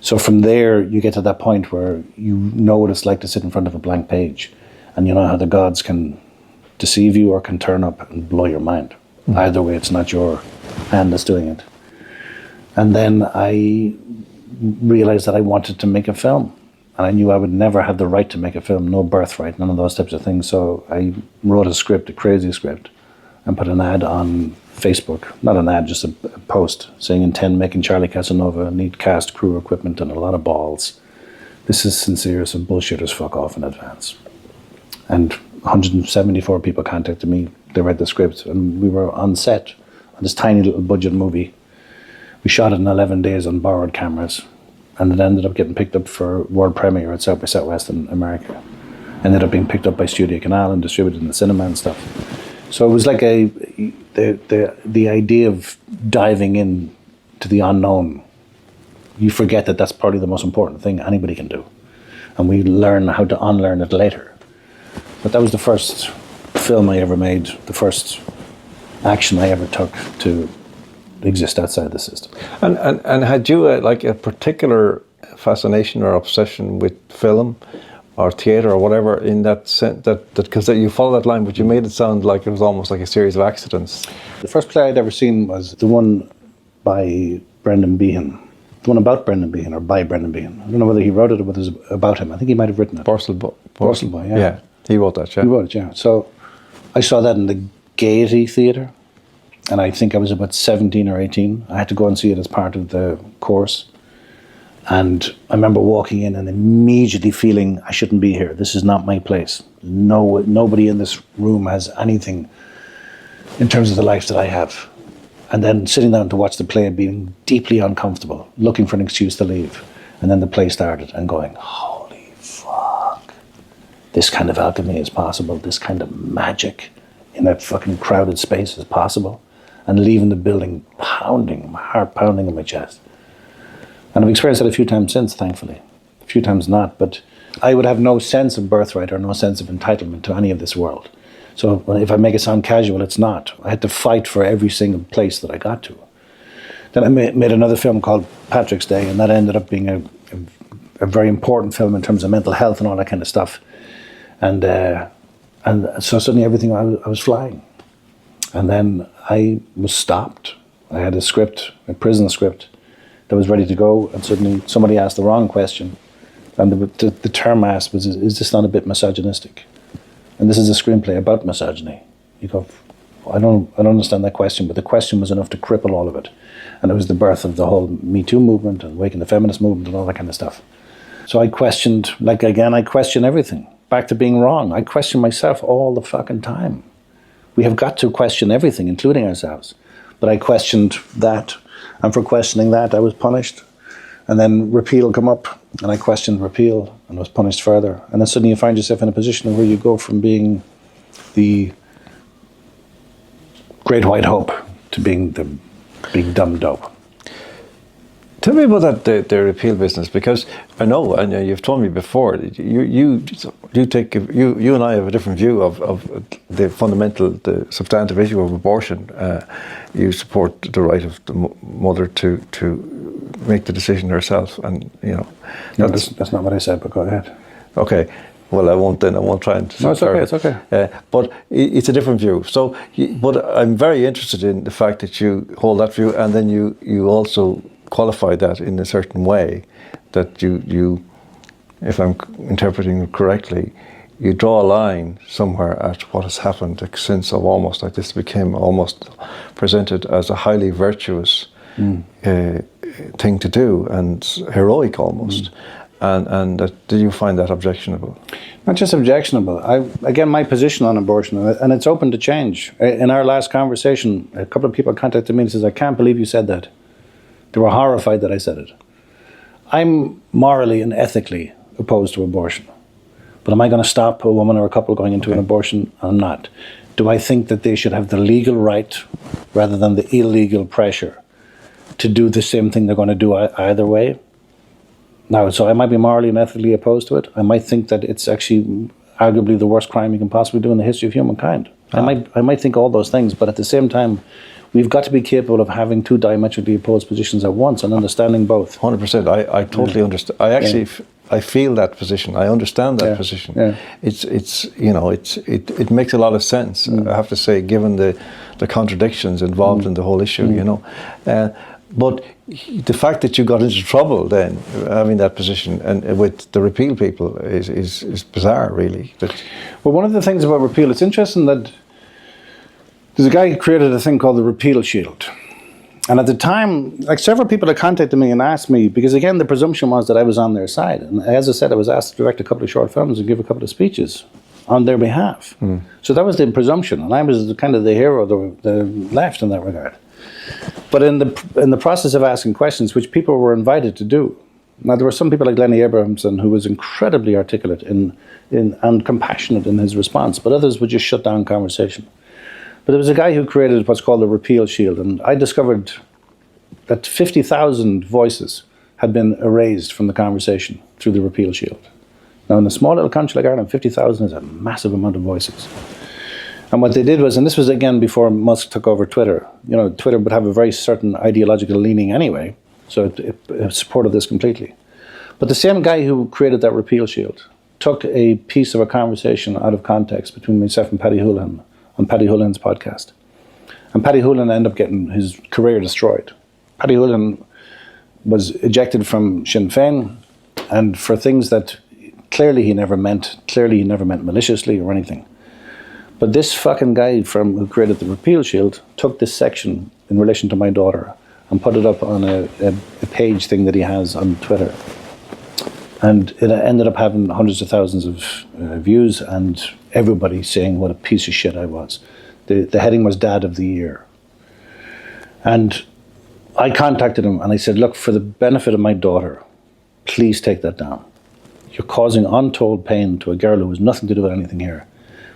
So from there, you get to that point where you know what it's like to sit in front of a blank page, and you know how the gods can deceive you or can turn up and blow your mind. Either way, it's not your hand that's doing it. And then I realized that I wanted to make a film. And I knew I would never have the right to make a film, no birthright, none of those types of things. So I wrote a script, a crazy script, and put an ad on Facebook. Not an ad, just a post saying intend making Charlie Casanova, need cast, crew, equipment, and a lot of balls. This is sincere, so bullshitters fuck off in advance. And 174 people contacted me. They read the script, and we were on set on this tiny little budget movie. We shot it in 11 days on borrowed cameras. And it ended up getting picked up for world premiere at South by Southwest in America. Ended up being picked up by Studio Canal and distributed in the cinema and stuff. So it was like the idea of diving in to the unknown. You forget that that's probably the most important thing anybody can do. And we learn how to unlearn it later. But that was the first film I ever made, the first action I ever took to exist outside the system. And had you like a particular fascination or obsession with film or theatre or whatever in that sense, that because you follow that line, but you made it sound like it was almost like a series of accidents. The first play I'd ever seen was the one by Brendan Behan. The one about Brendan Behan or by Brendan Behan. I don't know whether he wrote it or whether it was about him. I think he might have written it. Boy, yeah. Yeah, he wrote that, yeah. He wrote it, yeah. So I saw that in the Gaiety Theatre. And I think I was about 17 or 18. I had to go and see it as part of the course. And I remember walking in and immediately feeling I shouldn't be here. This is not my place. Nobody in this room has anything in terms of the life that I have. And then sitting down to watch the play and being deeply uncomfortable, looking for an excuse to leave. And then the play started and going, holy fuck. This kind of alchemy is possible. This kind of magic in a fucking crowded space is possible. And leaving the building pounding, my heart pounding in my chest. And I've experienced that a few times since, thankfully. A few times not, but I would have no sense of birthright or no sense of entitlement to any of this world. So if I make it sound casual, it's not. I had to fight for every single place that I got to. Then I made another film called Patrick's Day, and that ended up being a very important film in terms of mental health and all that kind of stuff. And so suddenly everything, I was flying. And then I was stopped. I had a script, a prison script, that was ready to go, and suddenly somebody asked the wrong question. And the term asked was, is this not a bit misogynistic? And this is a screenplay about misogyny. You go, I don't understand that question, but the question was enough to cripple all of it. And it was the birth of the whole Me Too movement and Waking the Feminist movement and all that kind of stuff. So I questioned, I question everything. Back to being wrong. I question myself all the fucking time. We have got to question everything, including ourselves. But I questioned that, and for questioning that, I was punished. And then repeal come up, and I questioned repeal and was punished further. And then suddenly you find yourself in a position where you go from being the great white hope to being the big dumb dope. Tell me about the repeal business, because I know, and you've told me before, you and I have a different view of the fundamental, the substantive issue of abortion. You support the right of the mother to make the decision herself, and No, that's not what I said, but go ahead. Okay. Well, I won't try and... No, it's okay, it's okay. But it's a different view. So, but I'm very interested in the fact that you hold that view, and then you also qualify that in a certain way, that you, if I'm interpreting it correctly, you draw a line somewhere at what has happened, a sense of almost like this became almost presented as a highly virtuous thing to do, and heroic almost. And do you find that objectionable? Not just objectionable. Again, my position on abortion, and it's open to change. In our last conversation, a couple of people contacted me and says, "I can't believe you said that." They were horrified that I said it. I'm morally and ethically opposed to abortion. But am I going to stop a woman or a couple going into an abortion? I'm not. Do I think that they should have the legal right rather than the illegal pressure to do the same thing they're going to do either way? No, so I might be morally and ethically opposed to it. I might think that it's actually arguably the worst crime you can possibly do in the history of humankind. I might think all those things, but at the same time, we've got to be capable of having two diametrically opposed positions at once and understanding both. 100%. I totally understand. I actually, I feel that position. I understand that position. Yeah. It makes a lot of sense. I have to say, given the contradictions involved in the whole issue, but the fact that you got into trouble then having that position and with the repeal people is bizarre, really. Well, one of the things about repeal, it's interesting that there's a guy who created a thing called the repeal shield. And at the time, like several people had contacted me and asked me, because again, the presumption was that I was on their side. And as I said, I was asked to direct a couple of short films and give a couple of speeches on their behalf. So that was the presumption. And I was kind of the hero, the left in that regard. But in the process of asking questions, which people were invited to do, now there were some people like Lenny Abrahamson who was incredibly articulate and compassionate in his response, but others would just shut down conversation. But there was a guy who created what's called the repeal shield, and I discovered that 50,000 voices had been erased from the conversation through the repeal shield. Now in a small little country like Ireland, 50,000 is a massive amount of voices. And what they did was, and this was again before Musk took over Twitter, Twitter would have a very certain ideological leaning anyway, so it supported this completely. But the same guy who created that repeal shield took a piece of a conversation out of context between myself and Paddy Houlihan on Paddy Houlihan's podcast. And Paddy Houlihan ended up getting his career destroyed. Paddy Houlihan was ejected from Sinn Féin, and for things that clearly he never meant maliciously or anything. But this fucking guy who created the repeal shield took this section in relation to my daughter and put it up on a page thing that he has on Twitter. And it ended up having hundreds of thousands of views and everybody saying what a piece of shit I was. The heading was Dad of the Year. And I contacted him and I said, look, for the benefit of my daughter, please take that down. You're causing untold pain to a girl who has nothing to do with anything here.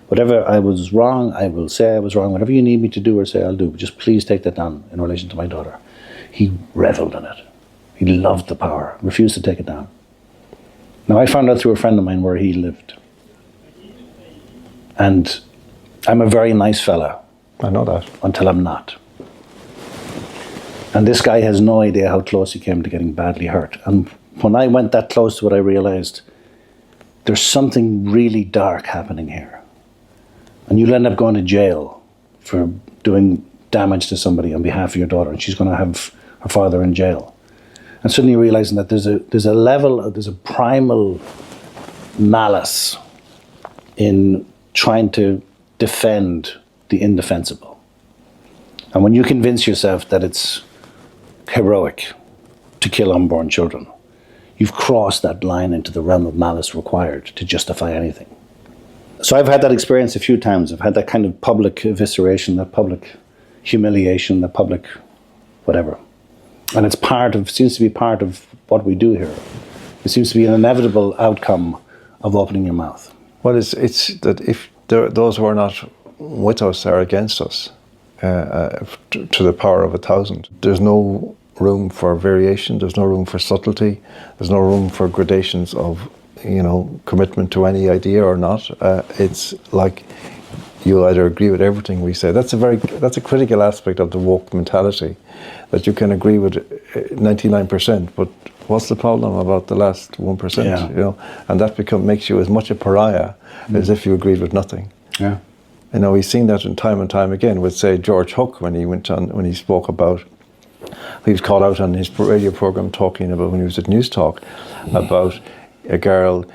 Whatever I was wrong, I will say I was wrong. Whatever you need me to do or say, I'll do. But just please take that down in relation to my daughter. He reveled in it. He loved the power, refused to take it down. Now, I found out through a friend of mine where he lived. And I'm a very nice fella. I know that. Until I'm not. And this guy has no idea how close he came to getting badly hurt. And when I went that close to it, I realized there's something really dark happening here. And you'll end up going to jail for doing damage to somebody on behalf of your daughter, and she's going to have her father in jail. And suddenly realizing that there's a primal malice in trying to defend the indefensible. And when you convince yourself that it's heroic to kill unborn children, you've crossed that line into the realm of malice required to justify anything. So I've had that experience a few times. I've had that kind of public evisceration, that public humiliation, that public whatever. And it's seems to be part of what we do here. It seems to be an inevitable outcome of opening your mouth. Well, it's that if those who are not with us are against us, to the power of 1,000, there's no room for variation, there's no room for subtlety, there's no room for gradations of, commitment to any idea or not. It's like you either agree with everything we say. That's a critical aspect of the woke mentality, that you can agree with 99%, but what's the problem about the last 1%? Yeah. And that makes you as much a pariah as if you agreed with nothing. Yeah. We've seen that in time and time again with, say, George Hook when he spoke about. He was called out on his radio program talking about, when he was at News Talk, about a girl,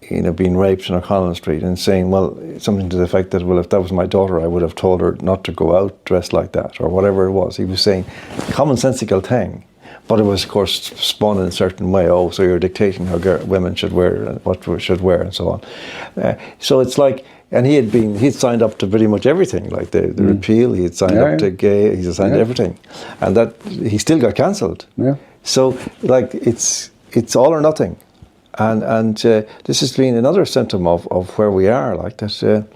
being raped in O'Connell Street, and saying, well, something to the effect that, well, if that was my daughter, I would have told her not to go out dressed like that, or whatever it was. He was saying a commonsensical thing, but it was, of course, spun in a certain way. Oh, so you're dictating how women should wear and what should wear and so on. So it's like, and he'd signed up to pretty much everything, like the repeal. He had signed up to gay. He's signed everything, and that he still got cancelled. Yeah. So like it's all or nothing, and this has been another symptom of where we are. Like that,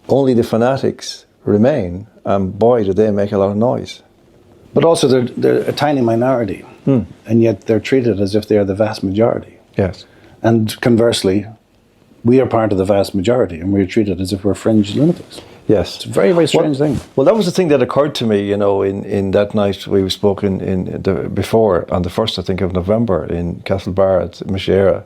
only the fanatics remain, and boy, do they make a lot of noise. But also they're a tiny minority, and yet they're treated as if they are the vast majority. Yes. And conversely, we are part of the vast majority, and we're treated as if we're fringe lunatics. Yes. It's a very, very strange thing. Well, that was the thing that occurred to me, in that night we spoke before, on the 1st, I think, of November in Castlebar at Mashera.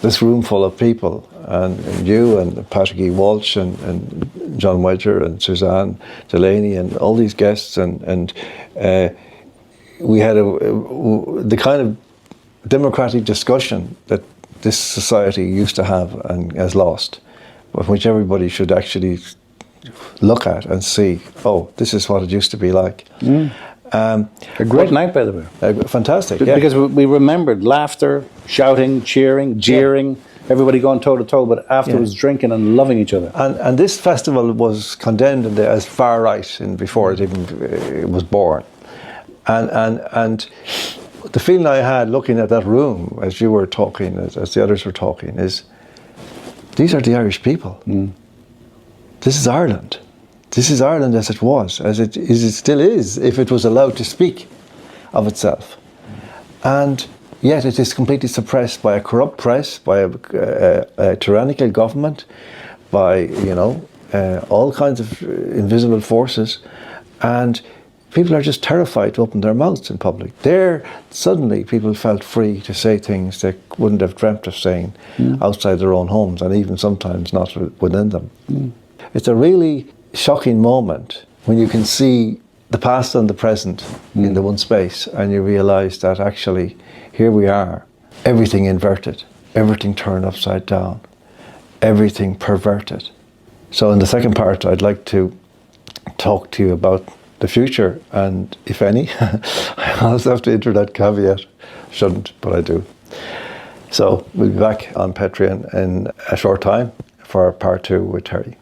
This room full of people, and you and Patrick E. Walsh and John Wedger and Suzanne Delaney and all these guests, and we had the kind of democratic discussion that this society used to have and has lost, but which everybody should actually look at and see, oh, this is what it used to be like. A great night, by the way. Fantastic, Because we remembered laughter, shouting, cheering, jeering, everybody going toe-to-toe, but afterwards drinking and loving each other. And this festival was condemned as far right before it even was born. And the feeling I had looking at that room as you were talking, as the others were talking, is these are the Irish people. This is Ireland. This is Ireland as it was, as it still is, if it was allowed to speak of itself. And yet it is completely suppressed by a corrupt press, by a tyrannical government, by all kinds of invisible forces, and people are just terrified to open their mouths in public. There, suddenly, people felt free to say things they wouldn't have dreamt of saying outside their own homes, and even sometimes not within them. It's a really shocking moment when you can see the past and the present in the one space, and you realise that actually, here we are, everything inverted, everything turned upside down, everything perverted. So in the second part, I'd like to talk to you about the future, and if any, I also have to enter that caveat. Shouldn't, but I do. So we'll be back on Patreon in a short time for part 2 with Terry.